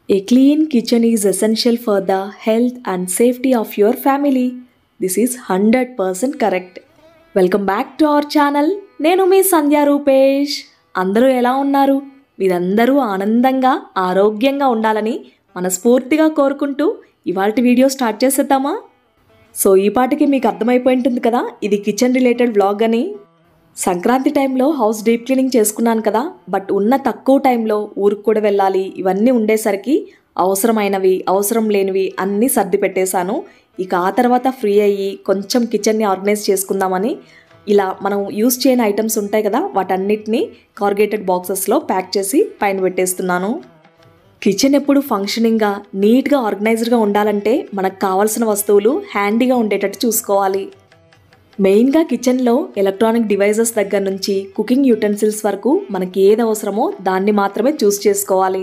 A clean kitchen is essential for the health and safety of your family. This is 100% correct. Welcome back to our channel. నేను మీ సంధ్యా రూపేష్. అందరూ ఎలా ఉన్నారు? మీరందరూ ఆనందంగా ఆరోగ్యంగా ఉండాలని మనస్ఫూర్తిగా కోరుకుంటూ ఇవాల్టి వీడియో స్టార్ట్ చేసేద్దామా? సో ఈ పాటికి మీకు అర్థమైపోయి ఉంటుంది కదా, ఇది కిచెన్ రిలేటెడ్ వ్లాగ్ అని. సంక్రాంతి టైంలో హౌస్ డీప్ క్లీనింగ్ చేసుకున్నాను కదా, బట్ ఉన్న తక్కువ టైంలో ఊరికి కూడా వెళ్ళాలి, ఇవన్నీ ఉండేసరికి అవసరమైనవి అవసరం లేనివి అన్నీ సర్ది పెట్టేశాను. ఇక ఆ తర్వాత ఫ్రీ అయ్యి కొంచెం కిచెన్ని ఆర్గనైజ్ చేసుకుందామని ఇలా మనం యూజ్ చేయని ఐటమ్స్ ఉంటాయి కదా, వాటన్నిటిని కార్గేటెడ్ బాక్సెస్లో ప్యాక్ చేసి పైన పెట్టేస్తున్నాను. కిచెన్ ఎప్పుడు ఫంక్షనింగ్గా నీట్గా ఆర్గనైజ్డ్గా ఉండాలంటే మనకు కావాల్సిన వస్తువులు హ్యాండీగా ఉండేటట్టు చూసుకోవాలి. మెయిన్గా కిచెన్లో ఎలక్ట్రానిక్ డివైజెస్ దగ్గర నుంచి కుకింగ్ యూటెన్సిల్స్ వరకు మనకి ఏది అవసరమో దాన్ని మాత్రమే చూస్ చేసుకోవాలి.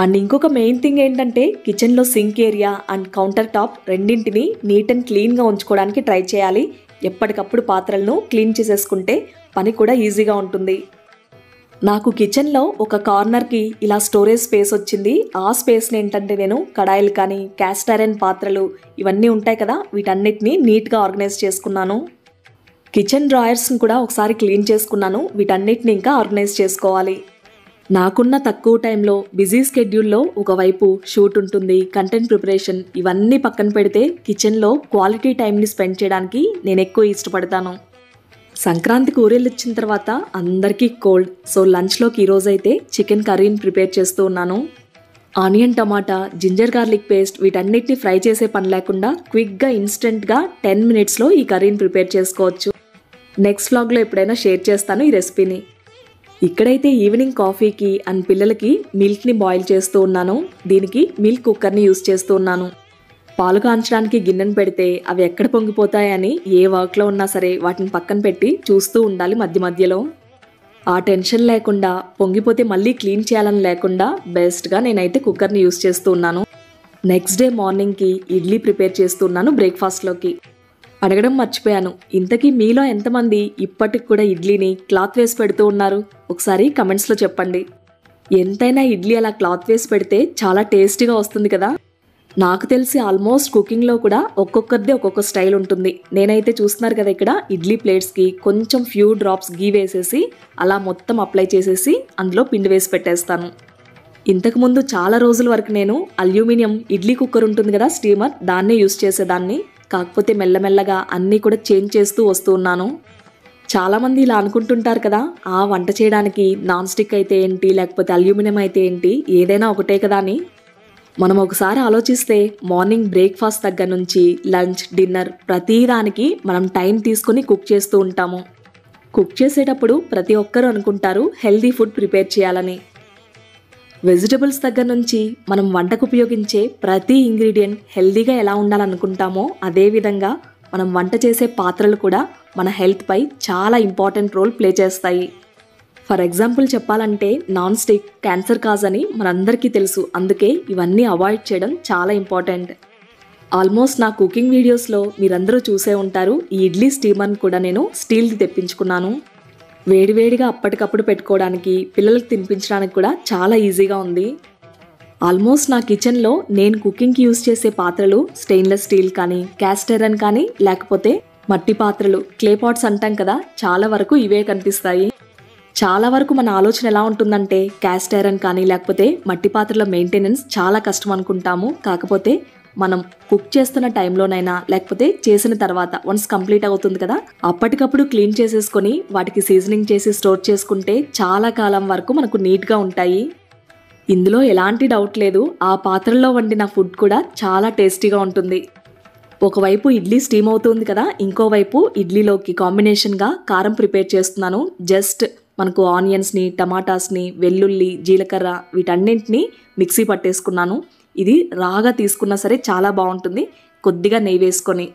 అండ్ ఇంకొక మెయిన్ థింగ్ ఏంటంటే కిచెన్లో sink area and counter top రెండింటిని నీట్ అండ్ క్లీన్గా ఉంచుకోవడానికి ట్రై చేయాలి. ఎప్పటికప్పుడు పాత్రలను క్లీన్ చేసేసుకుంటే పని కూడా ఈజీగా ఉంటుంది. నాకు కిచెన్లో ఒక కార్నర్కి ఇలా స్టోరేజ్ స్పేస్ వచ్చింది. ఆ స్పేస్ని ఏంటంటే నేను కడాయిలు కానీ క్యాస్ట్ ఐరన్ పాత్రలు ఇవన్నీ ఉంటాయి కదా, వీటన్నిటిని నీట్గా ఆర్గనైజ్ చేసుకున్నాను. కిచెన్ డ్రాయర్స్ని కూడా ఒకసారి క్లీన్ చేసుకున్నాను. వీటన్నిటిని ఇంకా ఆర్గనైజ్ చేసుకోవాలి. నాకున్న తక్కువ టైంలో బిజీ స్కెడ్యూల్లో ఒకవైపు షూట్ ఉంటుంది, కంటెంట్ ప్రిపరేషన్, ఇవన్నీ పక్కన పెడితే కిచెన్లో క్వాలిటీ టైంని స్పెండ్ చేయడానికి నేను ఎక్కువ ఇష్టపడతాను. సంక్రాంతికి ఊరెళ్ళి వచ్చిన తర్వాత అందరికీ కోల్డ్. సో లంచ్లోకి ఈరోజైతే చికెన్ కర్రీని ప్రిపేర్ చేస్తూ ఉన్నాను. ఆనియన్, టమాటా, జింజర్ గార్లిక్ పేస్ట్ వీటన్నిటిని ఫ్రై చేసే పని లేకుండా క్విక్గా ఇన్స్టెంట్గా 10 మినిట్స్లో ఈ కర్రీని ప్రిపేర్ చేసుకోవచ్చు. నెక్స్ట్ వ్లాగ్లో ఎప్పుడైనా షేర్ చేస్తాను ఈ రెసిపీని. ఇక్కడైతే ఈవినింగ్ కాఫీకి అండ్ పిల్లలకి మిల్క్ని బాయిల్ చేస్తూ ఉన్నాను. దీనికి మిల్క్ కుక్కర్ని యూస్ చేస్తూ ఉన్నాను. పాలు కాంచడానికి గిన్నెను పెడితే అవి ఎక్కడ పొంగిపోతాయని ఏ వర్క్లో ఉన్నా సరే వాటిని పక్కన పెట్టి చూస్తూ ఉండాలి మధ్య మధ్యలో. ఆ టెన్షన్ లేకుండా, పొంగిపోతే మళ్ళీ క్లీన్ చేయాలని లేకుండా బెస్ట్గా నేనైతే కుక్కర్ని యూస్ చేస్తూ ఉన్నాను. నెక్స్ట్ డే మార్నింగ్కి ఇడ్లీ ప్రిపేర్ చేస్తున్నాను బ్రేక్ఫాస్ట్లోకి. అడగడం మర్చిపోయాను, ఇంతకీ మీలో ఎంతమంది ఇప్పటికి కూడా ఇడ్లీని క్లాత్ వేసి పెడుతూ ఉన్నారు? ఒకసారి కమెంట్స్లో చెప్పండి. ఎంతైనా ఇడ్లీ అలా క్లాత్ వేసి పెడితే చాలా టేస్టీగా వస్తుంది కదా. నాకు తెలిసి ఆల్మోస్ట్ కుకింగ్లో కూడా ఒక్కొక్కరిది ఒక్కొక్క స్టైల్ ఉంటుంది. నేనైతే చూస్తున్నారు కదా, ఇక్కడ ఇడ్లీ ప్లేట్స్కి కొంచెం ఫ్యూ డ్రాప్స్ గీ వేసేసి అలా మొత్తం అప్లై చేసేసి అందులో పిండి వేసి పెట్టేస్తాను. ఇంతకుముందు చాలా రోజుల వరకు నేను అల్యూమినియం ఇడ్లీ కుక్కర్ ఉంటుంది కదా, స్టీమర్, దాన్నే యూస్ చేసేదాన్ని. కాకపోతే మెల్లమెల్లగా అన్నీ కూడా చేంజ్ చేస్తూ వస్తూ ఉన్నాను. చాలామంది ఇలా అనుకుంటుంటారు కదా, ఆ వంట చేయడానికి నాన్ స్టిక్ అయితే ఏంటి, లేకపోతే అల్యూమినియం అయితే ఏంటి, ఏదైనా ఒకటే కదా అని. మనం ఒకసారి ఆలోచిస్తే మార్నింగ్ బ్రేక్ఫాస్ట్ దగ్గర నుంచి లంచ్, డిన్నర్ ప్రతిదానికి మనం టైం తీసుకొని కుక్ చేస్తూ ఉంటాము. కుక్ చేసేటప్పుడు ప్రతి ఒక్కరూ అనుకుంటారు హెల్దీ ఫుడ్ ప్రిపేర్ చేయాలని. వెజిటబుల్స్ దగ్గర నుంచి మనం వంటకు ఉపయోగించే ప్రతి ఇంగ్రీడియంట్ హెల్దీగా ఎలా ఉండాలనుకుంటామో అదేవిధంగా మనం వంట చేసే పాత్రలు కూడా మన హెల్త్పై చాలా ఇంపార్టెంట్ రోల్ ప్లే చేస్తాయి. ఫర్ ఎగ్జాంపుల్ చెప్పాలంటే నాన్ స్టిక్ క్యాన్సర్ కాజ్ అని మనందరికీ తెలుసు. అందుకే ఇవన్నీ అవాయిడ్ చేయడం చాలా ఇంపార్టెంట్. ఆల్మోస్ట్ నా కుకింగ్ వీడియోస్లో మీరందరూ చూసే ఉంటారు. ఈ ఇడ్లీ స్టీమర్ని కూడా నేను స్టీల్ది తెప్పించుకున్నాను. వేడివేడిగా అప్పటికప్పుడు పెట్టుకోవడానికి, పిల్లలకు తినిపించడానికి కూడా చాలా ఈజీగా ఉంది. ఆల్మోస్ట్ నా కిచెన్లో నేను కుకింగ్కి యూజ్ చేసే పాత్రలు స్టెయిన్లెస్ స్టీల్ కానీ, క్యాస్ట్ ఐరన్ కానీ, లేకపోతే మట్టి పాత్రలు, క్లే పాట్స్ అంటాం కదా, చాలా వరకు ఇవే కనిపిస్తాయి. చాలా వరకు మన ఆలోచన ఎలా ఉంటుందంటే క్యాస్ట్ ఐరన్ కానీ లేకపోతే మట్టి పాత్రల మెయింటెనెన్స్ చాలా కష్టం అనుకుంటాము. కాకపోతే మనం కుక్ చేస్తున్న టైంలోనైనా లేకపోతే చేసిన తర్వాత వన్స్ కంప్లీట్ అవుతుంది కదా, అప్పటికప్పుడు క్లీన్ చేసేసుకొని వాటికి సీజనింగ్ చేసి స్టోర్ చేసుకుంటే చాలా కాలం వరకు మనకు నీట్గా ఉంటాయి. ఇందులో ఎలాంటి డౌట్ లేదు, ఆ పాత్రల్లో వండిన ఫుడ్ కూడా చాలా టేస్టీగా ఉంటుంది. ఒకవైపు ఇడ్లీ స్టీమ్ అవుతుంది కదా, ఇంకోవైపు ఇడ్లీలోకి కాంబినేషన్గా కారం ప్రిపేర్ చేస్తున్నాను. జస్ట్ మనకు ఆనియన్స్ని, టమాటాస్ని, వెల్లుల్లి, జీలకర్ర వీటన్నింటినీ మిక్సీ పట్టేసుకున్నాను. ఇది రాగా తీసుకున్నా సరే చాలా బాగుంటుంది. కొద్దిగా నెయ్యి వేసుకొని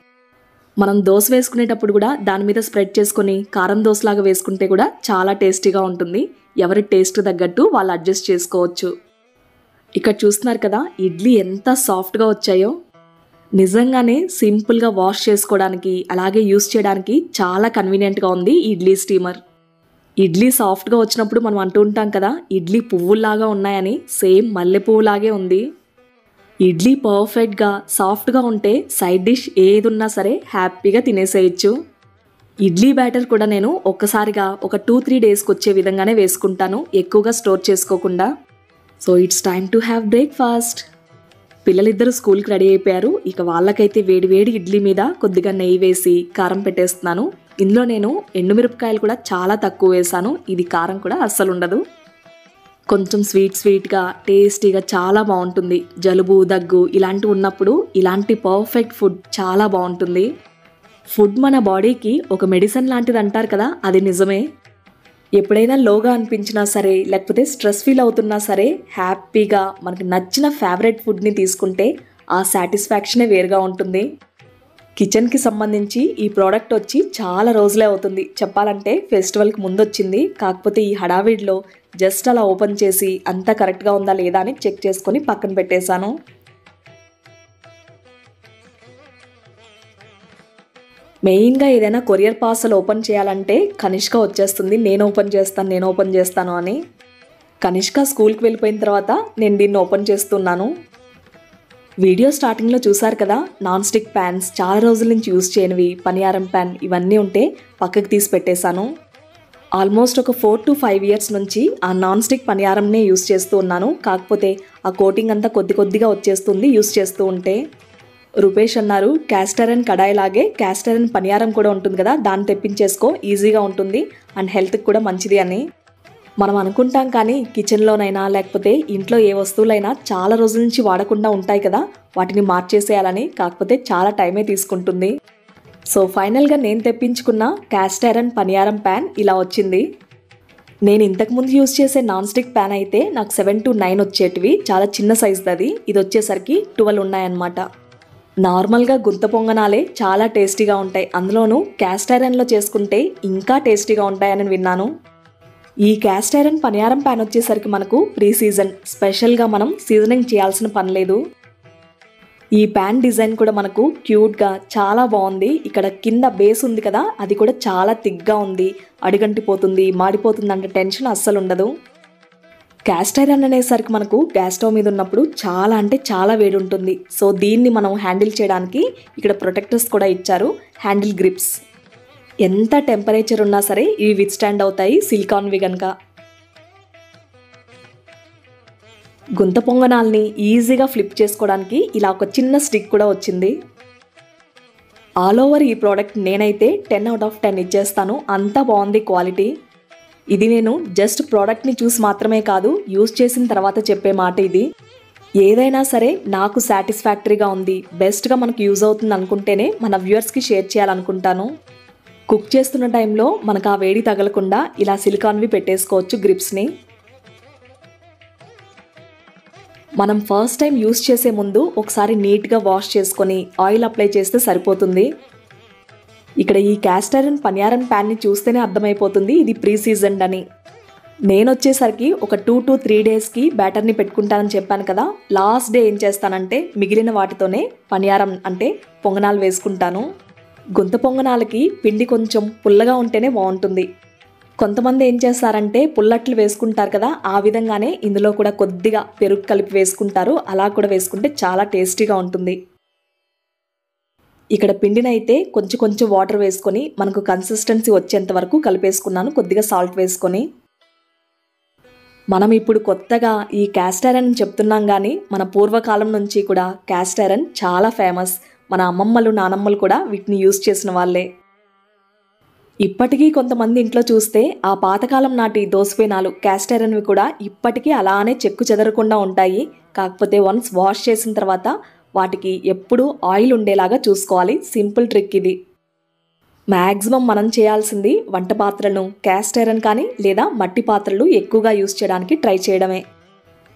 మనం దోశ వేసుకునేటప్పుడు కూడా దాని మీద స్ప్రెడ్ చేసుకొని కారం దోశలాగా వేసుకుంటే కూడా చాలా టేస్టీగా ఉంటుంది. ఎవరి టేస్ట్ తగ్గట్టు వాళ్ళు అడ్జస్ట్ చేసుకోవచ్చు. ఇక్కడ చూస్తున్నారు కదా ఇడ్లీ ఎంత సాఫ్ట్గా వచ్చాయో. నిజంగానే సింపుల్గా వాష్ చేసుకోవడానికి అలాగే యూస్ చేయడానికి చాలా కన్వీనియంట్గా ఉంది ఈ ఇడ్లీ స్టీమర్. ఇడ్లీ సాఫ్ట్గా వచ్చినప్పుడు మనం అంటూ ఉంటాం కదా, ఇడ్లీ పువ్వుల్లాగా ఉన్నాయని. సేమ్ మల్లె పువ్వులాగే ఉంది. ఇడ్లీ పర్ఫెక్ట్గా సాఫ్ట్గా ఉంటే సైడ్ డిష్ ఏది ఉన్నా సరే హ్యాపీగా తినేసేయచ్చు. ఇడ్లీ బ్యాటర్ కూడా నేను ఒక్కసారిగా ఒక 2-3 డేస్కి వచ్చే విధంగానే వేసుకుంటాను, ఎక్కువగా స్టోర్ చేసుకోకుండా. So it's time to have breakfast. పిల్లలిద్దరూ స్కూల్కి రెడీ అయిపోయారు. ఇక వాళ్ళకైతే వేడి ఇడ్లీ మీద కొద్దిగా నెయ్యి వేసి కారం పెట్టేస్తున్నాను. ఇందులో నేను ఎండుమిరపకాయలు కూడా చాలా తక్కువ వేసాను. ఇది కారం కూడా అస్సలు ఉండదు. కొంచెం స్వీట్గా టేస్టీగా చాలా బాగుంటుంది. జలుబు దగ్గు ఇలాంటివి ఉన్నప్పుడు ఇలాంటి పర్ఫెక్ట్ ఫుడ్ చాలా బాగుంటుంది. ఫుడ్ మన బాడీకి ఒక మెడిసిన్ లాంటిది అంటారు కదా, అది నిజమే. ఎప్పుడైనా లోగా అనిపించినా సరే, లేకపోతే స్ట్రెస్ ఫీల్ అవుతున్నా సరే, హ్యాపీగా మనకి నచ్చిన ఫేవరెట్ ఫుడ్ని తీసుకుంటే ఆ సాటిస్ఫాక్షనే వేరుగా ఉంటుంది. కిచెన్కి సంబంధించి ఈ ప్రోడక్ట్ వచ్చి చాలా రోజులే అవుతుంది. చెప్పాలంటే ఫెస్టివల్కి ముందు వచ్చింది. కాకపోతే ఈ హడావిడిలో జస్ట్ అలా ఓపెన్ చేసి అంతా కరెక్ట్గా ఉందా లేదా అని చెక్ చేసుకొని పక్కన పెట్టేశాను. మెయిన్గా ఏదైనా కొరియర్ పార్సల్ ఓపెన్ చేయాలంటే కనిష్క వచ్చేస్తుంది, నేను ఓపెన్ చేస్తాను అని. కనిష్క స్కూల్కి వెళ్ళిపోయిన తర్వాత నేను దీన్ని ఓపెన్ చేస్తున్నాను. వీడియో స్టార్టింగ్లో చూసారు కదా, నాన్ స్టిక్ ప్యాన్స్ చాలా రోజుల నుంచి యూజ్ చేయనివి, పనియారం ప్యాన్ ఇవన్నీ ఉంటే పక్కకు తీసి పెట్టేశాను. ఆల్మోస్ట్ ఒక 4 to 5 years నుంచి ఆ నాన్ స్టిక్ పనియారంనే యూజ్ చేస్తూ ఉన్నాను. కాకపోతే ఆ కోటింగ్ అంతా కొద్దిగా వచ్చేస్తుంది యూజ్ చేస్తూ ఉంటే. రూపేష్ అన్నారు, క్యాస్టర్ అండ్ కడాయి లాగే క్యాస్టర్ అండ్ పనియారం కూడా ఉంటుంది కదా, దాన్ని తెప్పించేసుకో, ఈజీగా ఉంటుంది అండ్ హెల్త్కి కూడా మంచిది అని. మనం అనుకుంటాం కానీ కిచెన్లోనైనా లేకపోతే ఇంట్లో ఏ వస్తువులైనా చాలా రోజుల నుంచి వాడకుండా ఉంటాయి కదా, వాటిని మార్చేసేయాలని. కాకపోతే చాలా టైమే తీసుకుంటుంది. సో ఫైనల్గా నేను తెప్పించుకున్న క్యాస్టర్ అండ్ పనియారం ప్యాన్ ఇలా వచ్చింది. నేను ఇంతకుముందు యూజ్ చేసే నాన్ స్టిక్ ప్యాన్ అయితే నాకు 7 to 9 వచ్చేటివి, చాలా చిన్న సైజ్ది అది. ఇది వచ్చేసరికి 12 ఉన్నాయన్నమాట. నార్మల్గా గుంత పొంగనాలే చాలా టేస్టీగా ఉంటాయి, అందులోనూ క్యాస్ట్ ఐరన్లో చేసుకుంటే ఇంకా టేస్టీగా ఉంటాయని విన్నాను. ఈ క్యాస్ట్ ఐరన్ పనియారం ప్యాన్ వచ్చేసరికి మనకు ప్రీ సీజన్, స్పెషల్గా మనం సీజనింగ్ చేయాల్సిన పని లేదు. ఈ ప్యాన్ డిజైన్ కూడా మనకు క్యూట్గా చాలా బాగుంది. ఇక్కడ కింద బేస్ ఉంది కదా, అది కూడా చాలా థిక్గా ఉంది. అడుగంటిపోతుంది, మాడిపోతుంది అంటే టెన్షన్ అస్సలు ఉండదు. క్యాస్ట్ ఐరన్ అనేసరికి మనకు గ్యాస్ స్టవ్ మీద ఉన్నప్పుడు చాలా అంటే చాలా వేడి ఉంటుంది. సో దీన్ని మనం హ్యాండిల్ చేయడానికి ఇక్కడ ప్రొటెక్టర్స్ కూడా ఇచ్చారు, హ్యాండిల్ గ్రిప్స్. ఎంత టెంపరేచర్ ఉన్నా సరే ఇవి విత్స్టాండ్ అవుతాయి, సిలికాన్వి కనుక. గుంత పొంగనాల్ని ఈజీగా ఫ్లిప్ చేసుకోవడానికి ఇలా ఒక చిన్న స్టిక్ కూడా వచ్చింది. ఆల్ ఓవర్ ఈ ప్రోడక్ట్ నేనైతే 10 out of 10 ఇచ్చేస్తాను, అంత బాగుంది క్వాలిటీ. ఇది నేను జస్ట్ ప్రోడక్ట్ని చూసి మాత్రమే కాదు, యూజ్ చేసిన తర్వాత చెప్పే మాట ఇది. ఏదైనా సరే నాకు సాటిస్ఫాక్టరీగా ఉంది, బెస్ట్గా మనకు యూజ్ అవుతుంది అనుకుంటేనే మన వ్యూవర్స్కి షేర్ చేయాలనుకుంటాను. కుక్ చేస్తున్న టైంలో మనకు ఆ వేడి తగలకుండా ఇలా సిలికాన్వి పెట్టేసుకోవచ్చు గ్రిప్స్ని. మనం ఫస్ట్ టైం యూజ్ చేసే ముందు ఒకసారి నీట్గా వాష్ చేసుకొని ఆయిల్ అప్లై చేస్తే సరిపోతుంది. ఇక్కడ ఈ క్యాస్ట్ ఐరన్ పనియారం ప్యాన్ని చూస్తేనే అర్థమైపోతుంది ఇది ప్రీ సీజన్డ్ అని. నేను వచ్చేసరికి ఒక 2 to 3 డేస్కి బ్యాటర్ని పెట్టుకుంటానని చెప్పాను కదా, లాస్ట్ డే ఏం చేస్తానంటే మిగిలిన వాటితోనే పనియారం అంటే పొంగనాలు వేసుకుంటాను. గుంత పొంగనాలకి పిండి కొంచెం పుల్లగా ఉంటేనే బాగుంటుంది. కొంతమంది ఏం చేస్తారంటే పుల్లట్లు వేసుకుంటారు కదా, ఆ విధంగానే ఇందులో కూడా కొద్దిగా పెరుగు కలిపి వేసుకుంటారు. అలా కూడా వేసుకుంటే చాలా టేస్టీగా ఉంటుంది. ఇక్కడ పిండినైతే కొంచెం వాటర్ వేసుకొని మనకు కన్సిస్టెన్సీ వచ్చేంత వరకు కలిపేసుకున్నాను, కొద్దిగా సాల్ట్ వేసుకొని. మనం ఇప్పుడు కొత్తగా ఈ క్యాస్ట్ ఐరన్ చెప్తున్నాం కానీ మన పూర్వకాలం నుంచి కూడా క్యాస్ట్ ఐరన్ చాలా ఫేమస్. మన అమ్మమ్మలు నానమ్మలు కూడా వీటిని యూజ్ చేసిన వాళ్ళే. ఇప్పటికీ కొంతమంది ఇంట్లో చూస్తే ఆ పాతకాలం నాటి దోసపేనాలు క్యాస్ట్ ఐరన్వి కూడా ఇప్పటికీ అలానే చెక్కు చెదరకుండా ఉంటాయి. కాకపోతే వన్స్ వాష్ చేసిన తర్వాత వాటికి ఎప్పుడూ ఆయిల్ ఉండేలాగా చూసుకోవాలి. సింపుల్ ట్రిక్ ఇది. మ్యాక్సిమం మనం చేయాల్సింది వంట పాత్రలను క్యాస్ట్ ఐరన్ కానీ లేదా మట్టి పాత్రలు ఎక్కువగా యూజ్ చేయడానికి ట్రై చేయడమే.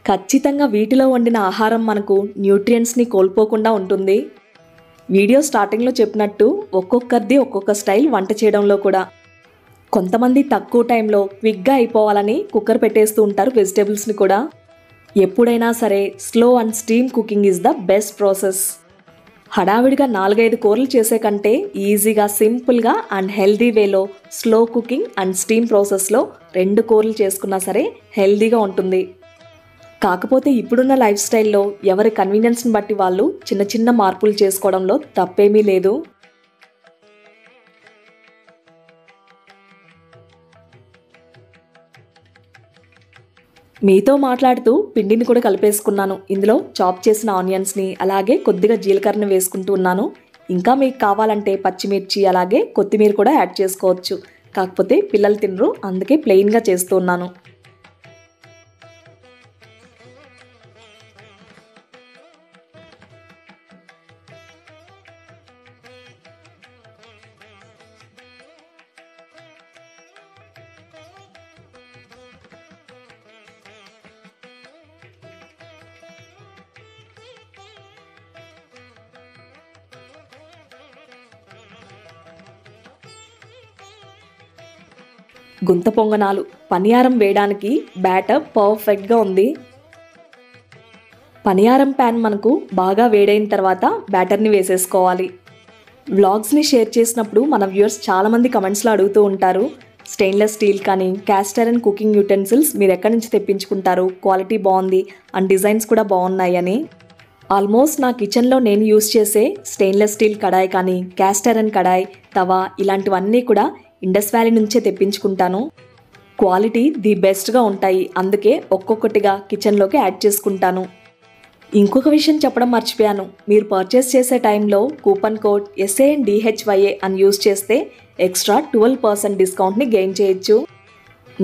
ఖచ్చితంగా వీటిలో వండిన ఆహారం మనకు న్యూట్రియంట్స్ని కోల్పోకుండా ఉంటుంది. వీడియో స్టార్టింగ్లో చెప్పినట్టు ఒక్కొక్కరిది ఒక్కొక్క స్టైల్ వంట చేయడంలో కూడా. కొంతమంది తక్కువ టైంలో క్విక్గా అయిపోవాలని కుక్కర్ పెట్టేస్తూ ఉంటారు వెజిటేబుల్స్ని కూడా. ఎప్పుడైనా సరే slow and steam cooking is the best process. హడావిడిగా 4-5 కూరలు చేసే కంటే ఈజీగా సింపుల్గా అండ్ హెల్దీ వేలో స్లో కుకింగ్ అండ్ స్టీమ్ ప్రాసెస్లో 2 కూరలు చేసుకున్నా సరే హెల్దీగా ఉంటుంది. కాకపోతే ఇప్పుడున్న లైఫ్ స్టైల్లో ఎవరి కన్వీనియన్స్ని బట్టి వాళ్ళు చిన్న చిన్న మార్పులు చేసుకోవడంలో తప్పేమీ లేదు. మీతో మాట్లాడుతూ పిండిని కూడా కలిపేసుకున్నాను. ఇందులో చాప్ చేసిన ఆనియన్స్ని అలాగే కొద్దిగా జీలకర్రని వేసుకుంటూ ఉన్నాను. ఇంకా మీకు కావాలంటే పచ్చిమిర్చి అలాగే కొత్తిమీర కూడా యాడ్ చేసుకోవచ్చు. కాకపోతే పిల్లలు తినరు, అందుకే ప్లెయిన్గా చేస్తూ ఉన్నాను. గుంత పొంగనాలు పనియారం వేయడానికి బ్యాటర్ పర్ఫెక్ట్గా ఉంది. పనియారం ప్యాన్ మనకు బాగా వేడైన తర్వాత బ్యాటర్ని వేసేసుకోవాలి. వ్లాగ్స్ని షేర్ చేసినప్పుడు మన వ్యూవర్స్ చాలామంది కమెంట్స్లో అడుగుతూ ఉంటారు, స్టెయిన్లెస్ స్టీల్ కానీ క్యాస్ట్ ఐరన్ కుకింగ్ యూటెన్సిల్స్ మీరు ఎక్కడి నుంచి తెప్పించుకుంటారు, క్వాలిటీ బాగుంది అండ్ డిజైన్స్ కూడా బాగున్నాయి అని. ఆల్మోస్ట్ నా కిచెన్లో నేను యూస్ చేసే స్టెయిన్లెస్ స్టీల్ కడాయి కానీ క్యాస్ట్ ఐరన్ కడాయి, తవా ఇలాంటివన్నీ కూడా ఇండస్ వ్యాలీ నుంచే తెప్పించుకుంటాను. క్వాలిటీ ది బెస్ట్గా ఉంటాయి, అందుకే ఒక్కొక్కటిగా కిచెన్లోకి యాడ్ చేసుకుంటాను. ఇంకొక విషయం చెప్పడం మర్చిపోయాను, మీరు పర్చేస్ చేసే టైంలో కూపన్ కోడ్ SANDHYA అని యూస్ చేస్తే ఎక్స్ట్రా 12% డిస్కౌంట్ని గెయిన్ చేయొచ్చు.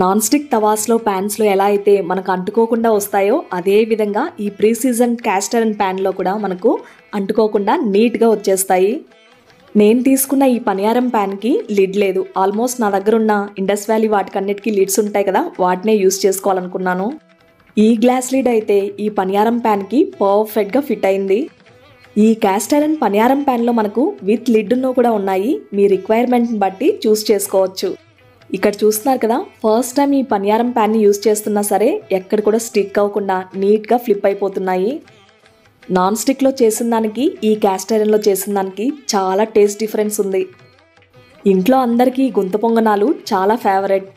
నాన్ స్టిక్ తవాస్లో ప్యాన్స్లో ఎలా అయితే మనకు అంటుకోకుండా వస్తాయో అదే విధంగా ఈ ప్రీ సీజన్ క్యాస్ట్ ఐరన్ ప్యాన్లో కూడా మనకు అంటుకోకుండా నీట్గా వచ్చేస్తాయి. నేను తీసుకున్న ఈ పనియారం ప్యాన్కి లిడ్ లేదు. ఆల్మోస్ట్ నా దగ్గర ఉన్న ఇండస్ వ్యాలీ వాటికన్నిటికీ లిడ్స్ ఉంటాయి కదా, వాటినే యూస్ చేసుకోవాలనుకున్నాను. ఈ గ్లాస్ లిడ్ అయితే ఈ పనియారం ప్యాన్కి పర్ఫెక్ట్గా ఫిట్ అయింది. ఈ క్యాస్ట్ ఐరన్ పనియారం ప్యాన్లో మనకు విత్ లిడ్ను కూడా ఉన్నాయి, మీ రిక్వైర్మెంట్ని బట్టి చూస్ చేసుకోవచ్చు. ఇక్కడ చూస్తున్నారు కదా, ఫస్ట్ టైం ఈ పనియారం ప్యాన్ని యూస్ చేస్తున్నా సరే ఎక్కడ కూడా స్టిక్ అవ్వకుండా నీట్గా ఫ్లిప్ అయిపోతున్నాయి. నాన్ స్టిక్లో చేసిన దానికి ఈ క్యాస్ట్ ఐరన్లో చేసిన దానికి చాలా టేస్ట్ డిఫరెన్స్ ఉంది. ఇంట్లో అందరికీ గుంత పొంగనాలు చాలా ఫేవరెట్.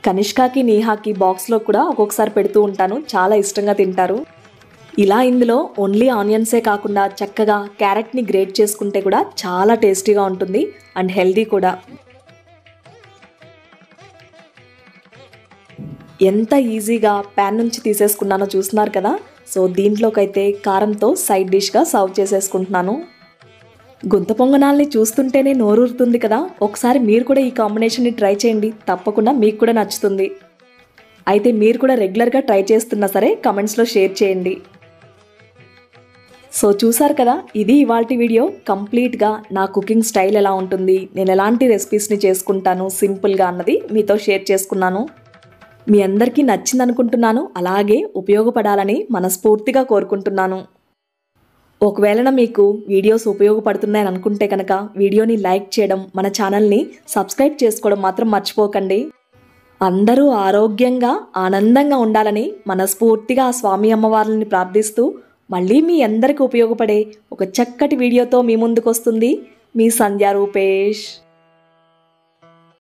కనిష్కాకి నీహాకి బాక్స్లో కూడా ఒక్కొక్కసారి పెడుతూ ఉంటాను, చాలా ఇష్టంగా తింటారు. ఇలా ఇందులో ఓన్లీ ఆనియన్సే కాకుండా చక్కగా క్యారెట్ని గ్రేట్ చేసుకుంటే కూడా చాలా టేస్టీగా ఉంటుంది అండ్ హెల్దీ కూడా. ఎంత ఈజీగా ప్యాన్ నుంచి తీసేసుకున్నానో చూస్తున్నారు కదా. సో దీంట్లోకైతే కారంతో సైడ్ డిష్గా సర్వ్ చేసేసుకుంటున్నాను. గుంత పొంగనాల్ని చూస్తుంటేనే నోరూరుతుంది కదా, ఒకసారి మీరు కూడా ఈ కాంబినేషన్ని ట్రై చేయండి, తప్పకుండా మీకు కూడా నచ్చుతుంది. అయితే మీరు కూడా రెగ్యులర్గా ట్రై చేస్తున్నా సరే కమెంట్స్లో షేర్ చేయండి. సో చూసారు కదా, ఇది ఇవాల్టి వీడియో. కంప్లీట్గా నా కుకింగ్ స్టైల్ ఎలా ఉంటుంది, నేను ఎలాంటి రెసిపీస్ని చేసుకుంటాను సింపుల్గా అన్నది మీతో షేర్ చేసుకున్నాను. మీ అందరికీ నచ్చింది అనుకుంటున్నాను, అలాగే ఉపయోగపడాలని మనస్ఫూర్తిగా కోరుకుంటున్నాను. ఒకవేళ మీకు వీడియోస్ ఉపయోగపడుతున్నాయని అనుకుంటే కనుక వీడియోని లైక్ చేయడం, మన ఛానల్ని సబ్స్క్రైబ్ చేసుకోవడం మాత్రం మర్చిపోకండి. అందరూ ఆరోగ్యంగా ఆనందంగా ఉండాలని మనస్ఫూర్తిగా ఆ స్వామి అమ్మవార్లని ప్రార్థిస్తూ మళ్ళీ మీ అందరికీ ఉపయోగపడే ఒక చక్కటి వీడియోతో మీ ముందుకు వస్తుంది మీ సంధ్యా రూపేష్.